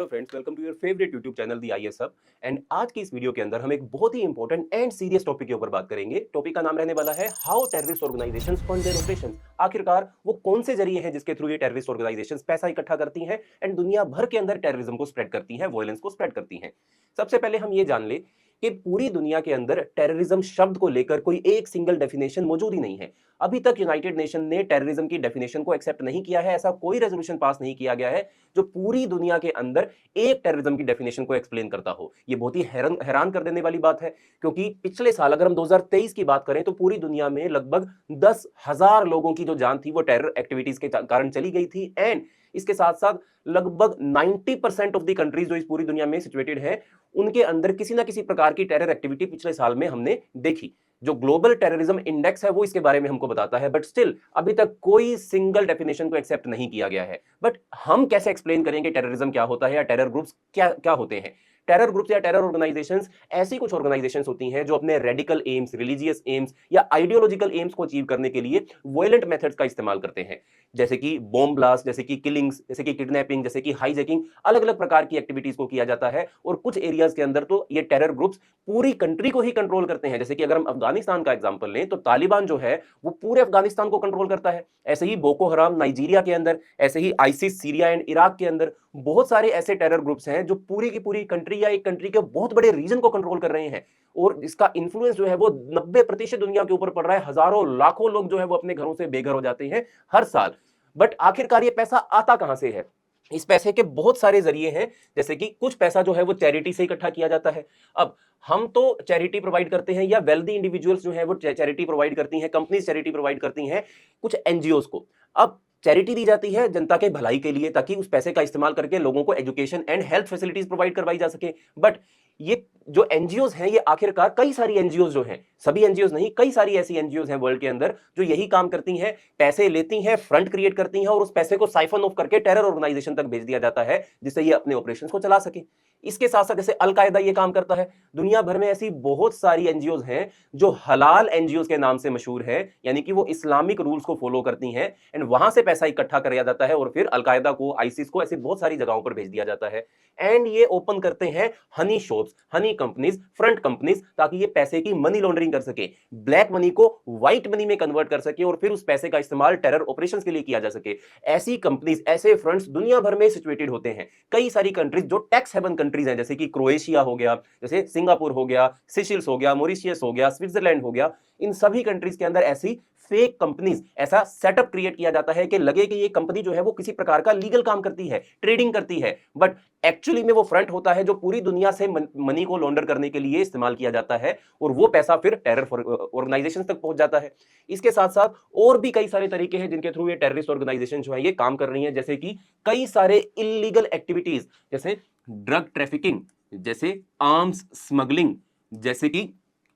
Hello friends, welcome to your favourite YouTube channel the IS hub. And आज की इस video के अंदर हम एक बहुत ही इंपॉर्टेंट एंड सीरियस टॉपिक के ऊपर बात करेंगे। टॉपिक का नाम रहने वाला है how terrorist organisations fund their operations. आखिरकार वो कौन से जरिए हैं जिसके थ्रू ये टेररिस्ट ऑर्गेनाइजेशंस पैसा इकट्ठा करती हैं एंड दुनिया भर के अंदर टेररिज्म को स्प्रेड करती हैं, वायलेंस को स्प्रेड करती हैं। सबसे पहले हम ये जान ले कि पूरी दुनिया के अंदर टेररिज्म शब्द को लेकर कोई एक सिंगल डेफिनेशन मौजूद ही नहीं है। अभी तक यूनाइटेड नेशन ने टेररिज्म की डेफिनेशन को एक्सेप्ट नहीं किया है। ऐसा कोई रेजोल्यूशन पास नहीं किया गया है जो पूरी दुनिया के अंदर एक टेररिज्म की डेफिनेशन को एक्सप्लेन करता हो। ये बहुत ही हैरान कर देने वाली बात है, क्योंकि पिछले साल अगर हम 2023 की बात करें तो पूरी दुनिया में लगभग 10,000 लोगों की जो जान थी वो टेरर एक्टिविटीज के कारण चली गई थी। एंड इसके साथ साथ लगभग 90% ऑफ द कंट्रीज जो इस पूरी दुनिया में सिचुएटेड है, उनके अंदर किसी ना किसी प्रकार की टेरर एक्टिविटी पिछले साल में हमने देखी। जो ग्लोबल टेररिज्म इंडेक्स है वो इसके बारे में हमको बताता है, बट स्टिल अभी तक कोई सिंगल डेफिनेशन को एक्सेप्ट नहीं किया गया है। बट हम कैसे एक्सप्लेन करेंगे टेररिज्म क्या होता है या टेरर ग्रुप्स क्या क्या होते हैं? टेरर ग्रुप्स या टेरर ऑर्गेनाइजेशंस ऐसी कुछ ऑर्गेनाइजेशंस होती हैं जो अपने रेडिकल एम्स, रिलीजियस एम्स या आइडियोलॉजिकल एम्स को अचीव करने के लिए वायलेंट मेथड्स का इस्तेमाल करते हैं, जैसे कि बॉम्ब ब्लास्ट, जैसे कि किलिंग्स, जैसे कि किडनैपिंग, जैसे कि हाईजैकिंग। अलग अलग प्रकार की एक्टिविटीज को किया जाता है और कुछ एरियाज के अंदर तो ये टेरर ग्रुप्स पूरी कंट्री को ही कंट्रोल करते हैं। जैसे कि अगर हम अफगानिस्तान का एग्जांपल लें तो तालिबान जो है वो पूरे अफगानिस्तान को कंट्रोल करता है। ऐसे ही बोको हराम नाइजीरिया के अंदर, ऐसे ही आईसिस सीरिया एंड इराक के अंदर बहुत सारे ऐसे टेरर ग्रुप्स हैं जो पूरी की पूरी कंट्री या एक कंट्री के बहुत बड़े रीजन को कंट्रोल कर रहे हैं। और इसका इन्फ्लुएंस जो है वो 90% दुनिया के ऊपर पड़ रहा है। हजारों लाखों लोग जो है वो अपने घरों से बेघर हो जाते हैं हर साल। बट आखिरकार ये पैसा आता कहां से है? इस पैसे के बहुत सारे जरिए हैं, जैसे कि कुछ पैसा जो है वो चैरिटी से इकट्ठा किया जाता है। अब हम तो चैरिटी प्रोवाइड करते हैं या वेल्दी इंडिविजुअल्स जो है वो चैरिटी प्रोवाइड करती हैं, कंपनीज चैरिटी प्रोवाइड करती हैं कुछ एनजीओस को। अब चैरिटी दी जाती है जनता के भलाई के लिए, ताकि उस पैसे का इस्तेमाल करके लोगों को education and health facilities provide करवाई जा सके। बट ये जो एनजीओस हैं, ये आखिरकार कई सारी एनजीओस जो हैं, सभी एनजीओस नहीं, कई सारी ऐसी एनजीओस हैं वर्ल्ड के अंदर जो यही काम करती हैं, पैसे लेती हैं, फ्रंट क्रिएट करती हैं और उस पैसे को साइफन ऑफ करके टेरर ऑर्गेनाइजेशन तक भेज दिया जाता है, जिससे ये अपने ऑपरेशंस को चला सके। इसके साथ साथ जैसे अल कायदा ये काम करता है। दुनिया भर में ऐसी बहुत सारी एनजीओस हैं जो हलाल एनजीओस के नाम से मशहूर है, यानी कि वो इस्लामिक रूल्स को फॉलो करती हैं एंड वहां से पैसा इकट्ठा किया जाता है और फिर अल कायदा को, आईसिस को, ऐसी बहुत सारी जगहों पर भेज दिया जाता है। एंड ये ओपन करते हैं Honey shops, Honey companies, front companies, ताकि ये पैसे की मनी लॉन्ड्रिंग कर सके, ब्लैक मनी को व्हाइट मनी में कन्वर्ट कर सके और फिर उस पैसे का इस्तेमाल टेरर ऑपरेशंस के लिए किया जा सके। ऐसी कंपनीज, ऐसे फ्रंट्स दुनिया भर में सिचुएटेड होते हैं। कई सारी कंट्रीज जो टैक्स हेवन कंट्रीज हैं, जैसे कि क्रोएशिया हो गया, जैसे सिंगापुर हो गया, सिशिल्स हो गया, मॉरिशियस हो गया, स्विट्जरलैंड हो गया, इन सभी कंट्रीज के अंदर ऐसी फेक कंपनीज, ऐसा सेटअप क्रिएट किया जाता है कि लगे कि ये कंपनी जो है वो किसी प्रकार का लीगल काम करती है, ट्रेडिंग करती है, बट एक्चुअली में वो फ्रंट होता है जो पूरी दुनिया से मनी को लॉन्डर करने के लिए इस्तेमाल किया जाता है और वो पैसा फिर टेरर ऑर्गेनाइजेशन तक पहुंच जाता है। इसके साथ साथ और भी कई सारे तरीके हैं जिनके थ्रू ये टेररिस्ट ऑर्गेनाइजेशन जो है ये काम कर रही है, जैसे कि कई सारे इलीगल एक्टिविटीज, जैसे ड्रग ट्रैफिकिंग, जैसे आर्म्स स्मगलिंग, जैसे कि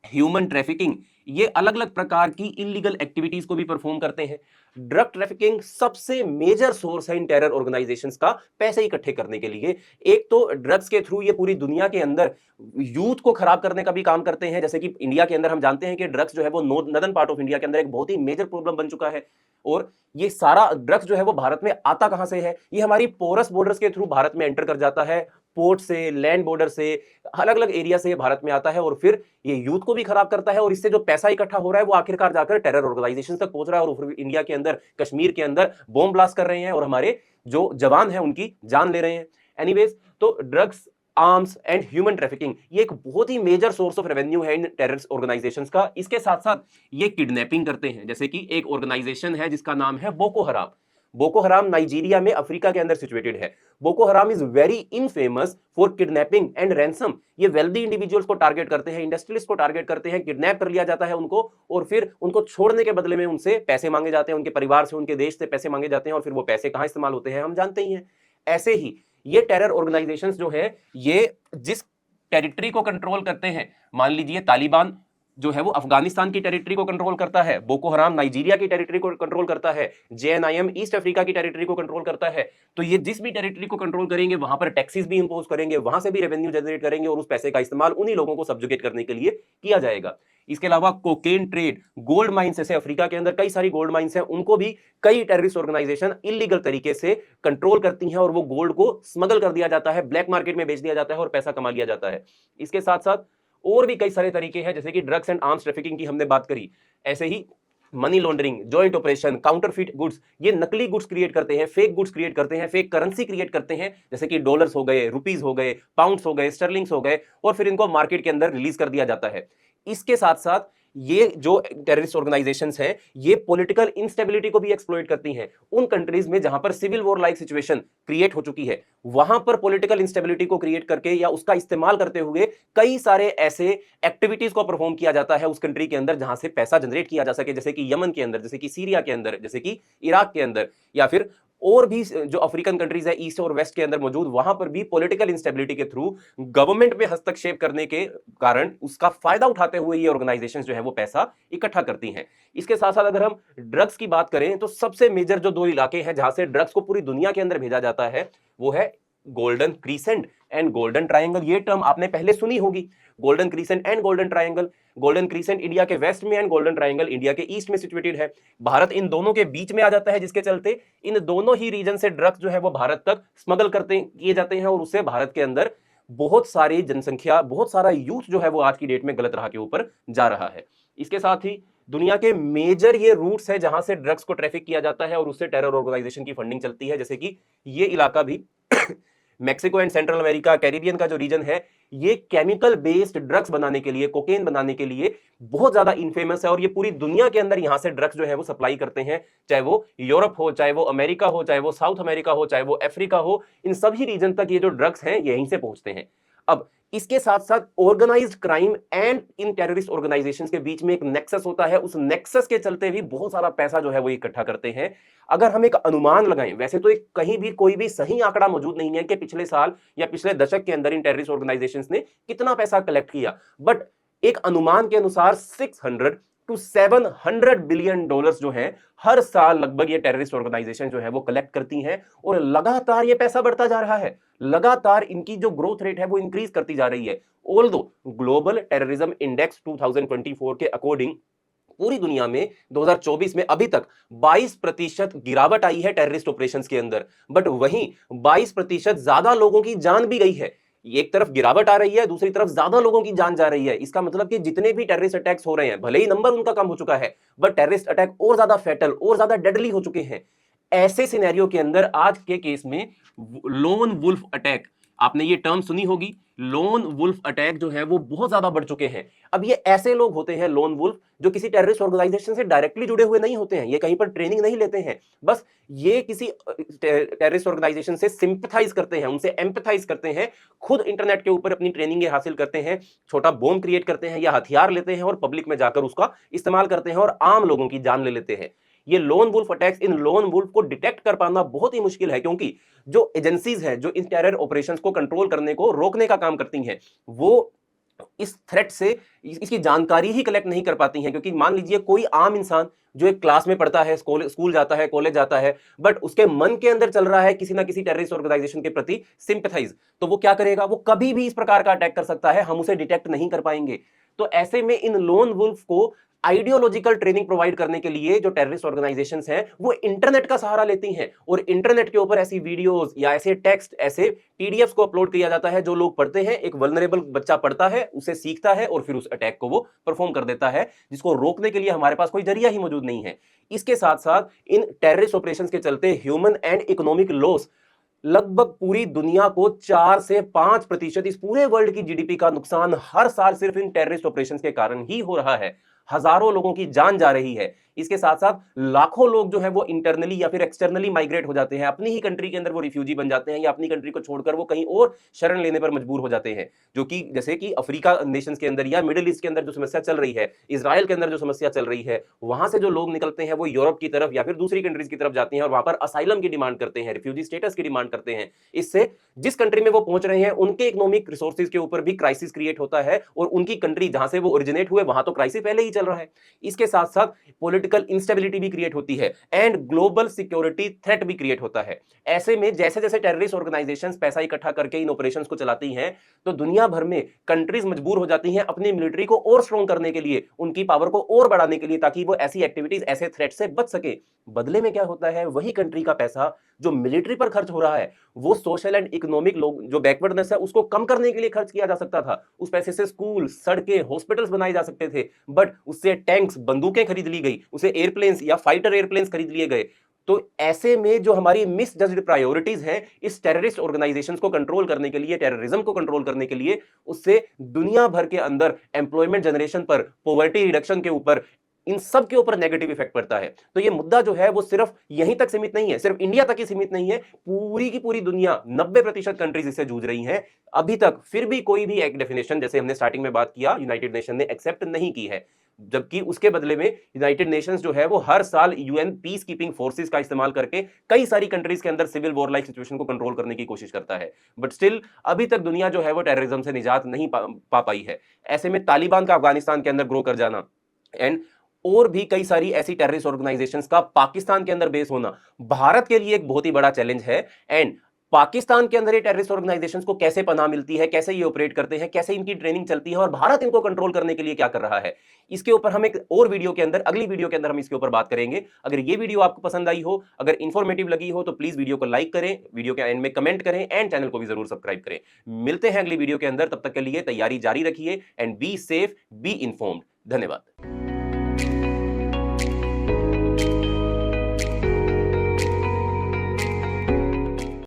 ह्यूमन ट्रैफिकिंग। ये अलग अलग प्रकार की इलीगल एक्टिविटीज को भी परफॉर्म करते हैं। ड्रग ट्रैफिकिंग सबसे मेजर सोर्स है इन टेरर ऑर्गेनाइजेशंस का पैसे इकट्ठे करने के लिए। एक तो ड्रग्स के थ्रू ये पूरी दुनिया के अंदर यूथ को खराब करने का भी काम करते हैं, जैसे कि इंडिया के अंदर हम जानते हैं कि ड्रग्स जो है वो नॉर्दर्न पार्ट ऑफ इंडिया के अंदर एक बहुत ही मेजर प्रॉब्लम बन चुका है। और ये सारा ड्रग्स जो है वो भारत में आता कहां से है? ये हमारी पोरस बॉर्डर्स के थ्रू भारत में एंटर कर जाता है, पोर्ट से, लैंड बॉर्डर से, अलग अलग एरिया से भारत में आता है और फिर ये यूथ को भी खराब करता है। और इससे जो पैसा इकट्ठा हो रहा है वो आखिरकार जाकर टेरर ऑर्गेनाइजेशन तक पहुंच रहा है और फिर इंडिया के अंदर, कश्मीर के अंदर बॉम्ब ब्लास्ट कर रहे हैं और हमारे जो जवान हैं उनकी जान ले रहे हैं। एनीवेज, तो drugs, arms and human trafficking ये एक बहुत ही मेजर सोर्स ऑफ रेवेन्यू है इन टेररिस्ट ऑर्गेनाइजेशंस का। इसके साथ साथ ये किडनैपिंग करते हैं, जैसे कि एक ऑर्गेनाइजेशन है जिसका नाम है बोको हराम। बोको हराम नाइजीरिया में, अफ्रीका के अंदर सिचुएटेड है। बोको हराम is very infamous for kidnapping and ransom. ये वेल्दी इंडिविजुअल्स को टारगेट करते हैं, इंडस्ट्रियलिस्ट को टारगेट करते हैं, किडनैप कर लिया जाता है उनको और फिर उनको छोड़ने के बदले में उनसे पैसे मांगे जाते हैं, उनके परिवार से, उनके देश से पैसे मांगे जाते हैं और फिर वो पैसे कहां इस्तेमाल होते हैं हम जानते ही हैं। ऐसे ही ये टेरर ऑर्गेनाइजेशंस जो है ये जिस टेरिटरी को कंट्रोल करते हैं, मान लीजिए तालिबान जो है वो अफगानिस्तान की टेरिटरी को कंट्रोल करता है, बोको हराम नाइजीरिया की टेरिटरी को कंट्रोल करता है, जेएनआईएम ईस्ट अफ्रीका की टेरिटरी को कंट्रोल करता है। तो ये जिस भी टेरिटरी को कंट्रोल करेंगे वहां पर टैक्सेस भी इंपोज करेंगे, वहां से भी रेवेन्यू जनरेट करेंगे और उस पैसे का इस्तेमाल उन्हीं लोगों को सब्जुगेट करने के लिए किया जाएगा। इसके अलावा कोकेन ट्रेड, गोल्ड माइंस, जैसे अफ्रीका के अंदर कई सारी गोल्ड माइंस हैं, उनको भी कई टेररिस्ट ऑर्गेनाइजेशन इलीगल तरीके से कंट्रोल करती हैं और वो गोल्ड को स्मगल कर दिया जाता है, ब्लैक मार्केट में बेच दिया जाता है और पैसा कमा लिया जाता है। इसके साथ साथ और भी कई सारे तरीके हैं, जैसे कि ड्रग्स एंड आर्म्स ट्रैफिकिंग की हमने बात करी, ऐसे ही money laundering, joint operation, counterfeit goods, ये नकली गुड्स क्रिएट करते हैं, फेक गुड्स क्रिएट करते हैं, फेक करेंसी क्रिएट करते हैं, जैसे कि डॉलर्स हो गए, रुपीस हो गए, पाउंड्स हो गए, स्टर्लिंग्स हो गए, और फिर इनको मार्केट के अंदर रिलीज कर दिया जाता है। इसके साथ साथ ये जो टेररिस्ट ऑर्गेनाइजेशंस हैं, ये पॉलिटिकल इंस्टेबिलिटी को भी एक्सप्लॉइट करती हैं। उन कंट्रीज में जहां पर civil war like situation create हो चुकी है, वहां पर पॉलिटिकल इंस्टेबिलिटी को क्रिएट करके या उसका इस्तेमाल करते हुए कई सारे ऐसे एक्टिविटीज को परफॉर्म किया जाता है उस कंट्री के अंदर जहां से पैसा जनरेट किया जा सके, जैसे कि यमन के अंदर, जैसे कि सीरिया के अंदर, जैसे कि इराक के अंदर, या फिर और भी जो अफ्रीकन कंट्रीज है ईस्ट और वेस्ट के अंदर मौजूद, वहां पर भी पॉलिटिकल इंस्टेबिलिटी के थ्रू गवर्नमेंट में हस्तक्षेप करने के कारण उसका फायदा उठाते हुए ये ऑर्गेनाइजेशंस जो है वो पैसा इकट्ठा करती हैं। इसके साथ साथ अगर हम ड्रग्स की बात करें तो सबसे मेजर जो दो इलाके हैं जहां से ड्रग्स को पूरी दुनिया के अंदर भेजा जाता है वो है golden crescent and golden triangle. ये टर्म आपने पहले सुनी होगी, golden crescent and golden triangle. Golden crescent India के वेस्ट में एंड गोल्डन ट्रायंगल इंडिया के ईस्ट में सिचुएटेड है। भारत इन दोनों के बीच में आ जाता है, जिसके चलते इन दोनों ही रीजन से ड्रग्स जो है वो भारत तक स्मगल करते किए जाते हैं और उससे भारत के अंदर बहुत सारी जनसंख्या, बहुत सारा यूथ जो है वो आज की डेट में गलत राह के ऊपर जा रहा है। इसके साथ ही दुनिया के मेजर ये रूट्स है जहां से ड्रग्स को ट्रैफिक किया जाता है और उससे टेरर ऑर्गेनाइजेशन की फंडिंग चलती है, जैसे कि ये इलाका भी Mexico and central America, Caribbean का जो रीजन है, ये केमिकल बेस्ड ड्रग्स बनाने के लिए, कोकेन बनाने के लिए बहुत ज्यादा इनफेमस है और ये पूरी दुनिया के अंदर यहां से ड्रग्स जो है वो सप्लाई करते हैं, चाहे वो यूरोप हो, चाहे वो अमेरिका हो, चाहे वो साउथ अमेरिका हो, चाहे वो अफ्रीका हो, इन सभी रीजन तक ये जो ड्रग्स हैं यहीं से पहुंचते हैं। अब इसके साथ साथ ऑर्गेनाइज्ड क्राइम एंड इन टेररिस्ट ऑर्गेनाइजेशंस के बीच में एक नेक्सस होता है, उस नेक्सस के चलते भी बहुत सारा पैसा जो है वो इकट्ठा करते हैं। अगर हम एक अनुमान लगाएं, वैसे तो एक कहीं भी कोई भी सही आंकड़ा मौजूद नहीं है कि पिछले साल या पिछले दशक के अंदर इन टेररिस्ट ऑर्गेनाइजेशंस ने कितना पैसा कलेक्ट किया, बट एक अनुमान के अनुसार 600 टू 700 बिलियन डॉलर्स जो है हर साल लगभग ये टेररिस्ट ऑर्गेनाइजेशन जो है वो कलेक्ट करती हैं और लगातार ये पैसा बढ़ता जा रहा है। लगातार इनकी जो ग्रोथ रेट है वो इंक्रीज करती जा रही है। ऑल्दो ग्लोबल टेररिज्म इंडेक्स 2024 के अकॉर्डिंग पूरी दुनिया में 2024 में अभी तक 22% गिरावट आई है टेररिस्ट ऑपरेशंस के अंदर, बट वहीं 22% ज्यादा लोगों की जान भी गई है। एक तरफ गिरावट आ रही है, दूसरी तरफ ज्यादा लोगों की जान जा रही है। इसका मतलब कि जितने भी टेररिस्ट अटैक्स हो रहे हैं, भले ही नंबर उनका कम हो चुका है, बट टेररिस्ट अटैक और ज्यादा फैटल और ज्यादा डेडली हो चुके हैं। ऐसे सिनेरियो के अंदर आज के केस में लोन वुल्फ अटैक, आपने ये टर्म सुनी होगी, लोन वुल्फ अटैक जो है वो बहुत ज्यादा बढ़ चुके हैं। अब ये ऐसे लोग होते हैं लोन वुल्फ जो किसी टेररिस्ट ऑर्गेनाइजेशन से डायरेक्टली जुड़े हुए नहीं होते हैं, ये कहीं पर ट्रेनिंग नहीं लेते हैं, बस ये किसी टेररिस्ट ऑर्गेनाइजेशन से सिंपैथाइज करते हैं, उनसे एम्पैथाइज करते हैं, खुद इंटरनेट के ऊपर अपनी ट्रेनिंग हासिल करते हैं, छोटा बॉम्ब क्रिएट करते हैं या हथियार लेते हैं और पब्लिक में जाकर उसका इस्तेमाल करते हैं और आम लोगों की जान ले लेते हैं। ये लोन वुल्फ अटैक्स, इन लोन वुल्फ को डिटेक्ट कर पाना बहुत ही मुश्किल है, क्योंकि जो एजेंसीज हैं जो इन टेरर ऑपरेशंस को कंट्रोल करने को, रोकने का काम करती हैं, वो इस थ्रेट से इसकी जानकारी ही कलेक्ट नहीं कर पाती हैं। क्योंकि मान लीजिए कोई आम इंसान जो एक क्लास में पढ़ता है, स्कूल जाता है, कॉलेज जाता है, बट उसके मन के अंदर चल रहा है किसी ना किसी टेररिस्ट ऑर्गेनाइजेशन के प्रति सिंपैथाइज, तो वो क्या करेगा, वो कभी भी इस प्रकार का अटैक कर सकता है, हम उसे डिटेक्ट नहीं कर पाएंगे। तो ऐसे में इन लोन वुल्फ को आइडियोलॉजिकल ट्रेनिंग प्रोवाइड करने के लिए जो टेररिस्ट ऑर्गेनाइजेशंस हैं वो इंटरनेट का सहारा लेती हैं और इंटरनेट के ऊपर ऐसी वीडियोस या ऐसे टेक्स्ट, ऐसे पीडीएफ्स को अपलोड किया जाता है जो लोग पढ़ते हैं। एक वल्नरेबल बच्चा पढ़ता है, उसे सीखता है और फिर उस अटैक को वो परफॉर्म कर देता है, जिसको रोकने के लिए हमारे पास कोई जरिया ही मौजूद नहीं है। इसके साथ साथ इन टेररिस्ट ऑपरेशंस के चलते ह्यूमन एंड इकोनॉमिक लॉस, लगभग पूरी दुनिया को 4 से 5%, इस पूरे वर्ल्ड की जीडीपी का नुकसान हर साल सिर्फ इन टेररिस्ट ऑपरेशंस के कारण ही हो रहा है। हजारों लोगों की जान जा रही है। इसके साथ साथ लाखों लोग जो है वो इंटरनली या फिर एक्सटर्नली माइग्रेट हो जाते हैं, अपनी ही कंट्री के अंदर वो रिफ्यूजी बन जाते हैं या अपनी कंट्री को छोड़कर वो कहीं और शरण लेने पर मजबूर हो जाते हैं। जो कि जैसे कि अफ्रीका नेशंस के अंदर या मिडिल ईस्ट के अंदर जो समस्या चल रही है, इजराइल के अंदर जो समस्या चल रही है, वहां से जो लोग निकलते हैं वो यूरोप की तरफ या फिर दूसरी कंट्रीज की तरफ जाते हैं और वहां पर असाइलम की डिमांड करते हैं, रिफ्यूजी स्टेटस की डिमांड करते हैं। इससे जिस कंट्री में वो पहुंच रहे हैं उनके इकोनॉमिक रिसोर्सेज के ऊपर भी क्राइसिस क्रिएट होता है और उनकी कंट्री जहां से वो ओरिजिनेट हुए वहां तो क्राइसिस पहले ही चल रहा है। इसके साथ साथ पॉलिटिकल इंस्टेबिलिटी भी क्रिएट होती है एंड ग्लोबल सिक्योरिटी थ्रेट भी क्रिएट होता है। ऐसे में जैसे जैसे टेररिस्ट ऑर्गेनाइजेशंस पैसा इकट्ठा करके इन ऑपरेशंस को चलाती हैं, तो दुनिया भर में कंट्रीज मजबूर हो जाती हैं अपनी मिलिट्री को और स्ट्रॉन्ग करने के लिए, उनकी पावर को और बढ़ाने के लिए, ताकि वो ऐसी एक्टिविटीज, ऐसे थ्रेट से बच सके। बदले में क्या होता है, वही कंट्री का पैसा जो मिलिट्री पर खर्च हो रहा है वो सोशल एंड इकोनॉमिक लोग जो बैकवर्डनेस है उसको कम करने के लिए खर्च किया जा सकता था। उस पैसे से स्कूल, सड़कें, हॉस्पिटल्स बनाए जा सकते थे, बट उससे टैंक्स, बंदूकें खरीद ली गई, उसे एयरप्लेन्स या फाइटर एयरप्लेन्स खरीद लिए गए। तो ऐसे में जो हमारी मिसजज्ड प्रायोरिटीज हैं इस टेररिस्ट ऑर्गेनाइजेशंस को कंट्रोल करने के लिए, टेररिज्म को कंट्रोल करने के लिए, उससे दुनिया भर के अंदर एम्प्लॉयमेंट जनरेशन पर, पॉवर्टी रिडक्शन के ऊपर, इन सब के ऊपर नेगेटिव इफेक्ट पड़ता है। तो ये मुद्दा जो है वो सिर्फ यहीं तक सीमित नहीं है, सिर्फ इंडिया तक ही सीमित नहीं है, पूरी की पूरी दुनिया 90% कंट्रीज इससे जूझ रही हैं अभी तक। फिर भी कोई भी एक डेफिनेशन, जैसे हमने स्टार्टिंग में बात किया, यूनाइटेड नेशन ने एक्सेप्ट नहीं की है, जबकि उसके बदले में यूनाइटेड नेशंस जो है वो हर साल यूएन पीस कीपिंग फोर्सेस का इस्तेमाल करके कई सारी कंट्रीज के अंदर सिविल वॉर लाइक सिचुएशन को कंट्रोल करने की कोशिश करता है। बट स्टिल अभी तक दुनिया जो है वो टेररिज्म से निजात नहीं पा पाई है। ऐसे में तालिबान का अफगानिस्तान के अंदर ग्रो कर जाना एंड और भी कई सारी ऐसी टेररिस्ट ऑर्गेनाइजेशंस का पाकिस्तान के अंदर बेस होना भारत के लिए एक बहुत ही बड़ा चैलेंज है। एंड पाकिस्तान के अंदर ये टेररिस्ट ऑर्गेनाइजेशंस को कैसे पनाह मिलती है, कैसे ये ऑपरेट करते हैं, कैसे इनकी ट्रेनिंग चलती है और भारत इनको कंट्रोल करने के लिए क्या कर रहा है, इसके ऊपर हम एक और वीडियो के अंदर, अगली वीडियो के अंदर हम इसके ऊपर बात करेंगे। अगर ये वीडियो आपको पसंद आई हो, अगर इंफॉर्मेटिव लगी हो, तो प्लीज वीडियो को लाइक करें, वीडियो के एंड में कमेंट करें एंड चैनल को भी जरूर सब्सक्राइब करें। मिलते हैं अगली वीडियो के अंदर, तब तक के लिए तैयारी जारी रखिए and be safe, be informed. धन्यवाद।